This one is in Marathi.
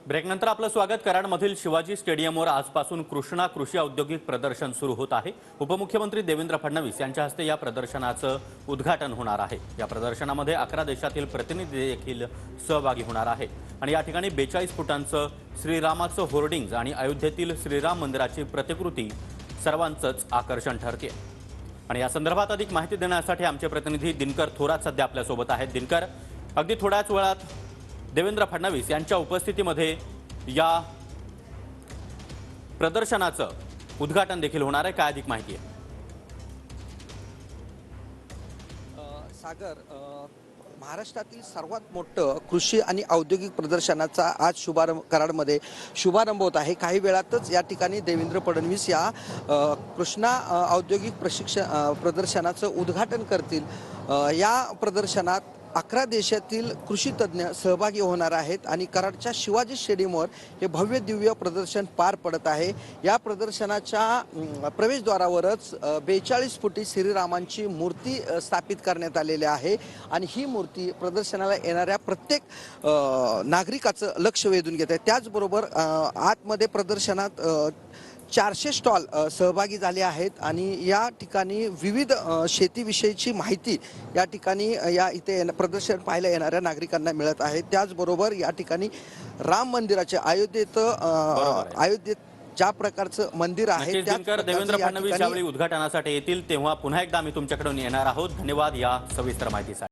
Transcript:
ब्रेकनंतर आपलं स्वागत। कराडमधील शिवाजी स्टेडियमवर आजपासून कृष्णा कृषी औद्योगिक प्रदर्शन सुरू होत आहे। उपमुख्यमंत्री देवेंद्र फडणवीस यांच्या हस्ते या प्रदर्शनाचं उद्घाटन होणार आहे। या प्रदर्शनामध्ये 11 देशातील प्रतिनिधी देखील सहभागी होणार आहे आणि या ठिकाणी 42 फुटांचं श्रीरामाचं होर्डिंग्ज आणि अयोध्येतील श्रीराम मंदिराची प्रतिकृती सर्वांचंच आकर्षण ठरते। आणि या संदर्भात अधिक माहिती देण्यासाठी आमचे प्रतिनिधी दिनकर थोरात सध्या आपल्यासोबत आहेत। दिनकर, अगदी थोड्याच वेळात देवेंद्र फडणवीस यांच्या उपस्थितीमध्ये या प्रदर्शनाचं उद्घाटन देखील होणार आहे। काय अधिक माहिती आहे? सागर, महाराष्ट्रातील सर्वात मोठं कृषी आणि औद्योगिक प्रदर्शनाचा आज कराडमध्ये शुभारंभ होत आहे। काही वेळातच या ठिकाणी देवेंद्र फडणवीस या कृष्णा औद्योगिक प्रदर्शनाचं उद्घाटन करतील। या प्रदर्शनात 11 देशातील कृषी तज्ञ सहभागी होणार आहेत आणि कराडच्या शिवाजी स्टेडियमवर हे भव्य दिव्य प्रदर्शन पार पडत आहे। या प्रदर्शनाच्या प्रवेशद्वारावरच 42 फुटी श्रीरामांची मूर्ती स्थापित करण्यात आलेली आहे आणि ही मूर्ती प्रदर्शनाला येणाऱ्या प्रत्येक नागरिकाचं लक्ष वेधून घेत आहे। त्याचबरोबर आतमध्ये प्रदर्शनात 400 स्टॉल सहभागी झाले आहेत आणि या ठिकाणी विविध शेतीविषयीची माहिती या ठिकाणी इथे प्रदर्शन पाहायला येणाऱ्या नागरिकांना मिळत आहे। त्याचबरोबर या ठिकाणी राम मंदिराचे अयोध्येत ज्या प्रकारचं मंदिर आहे देवेंद्र फडणवीस यावेळी उद्घाटनासाठी येतील तेव्हा पुन्हा एकदा आम्ही तुमच्याकडून येणार आहोत। धन्यवाद या सविस्तर माहितीसाठी।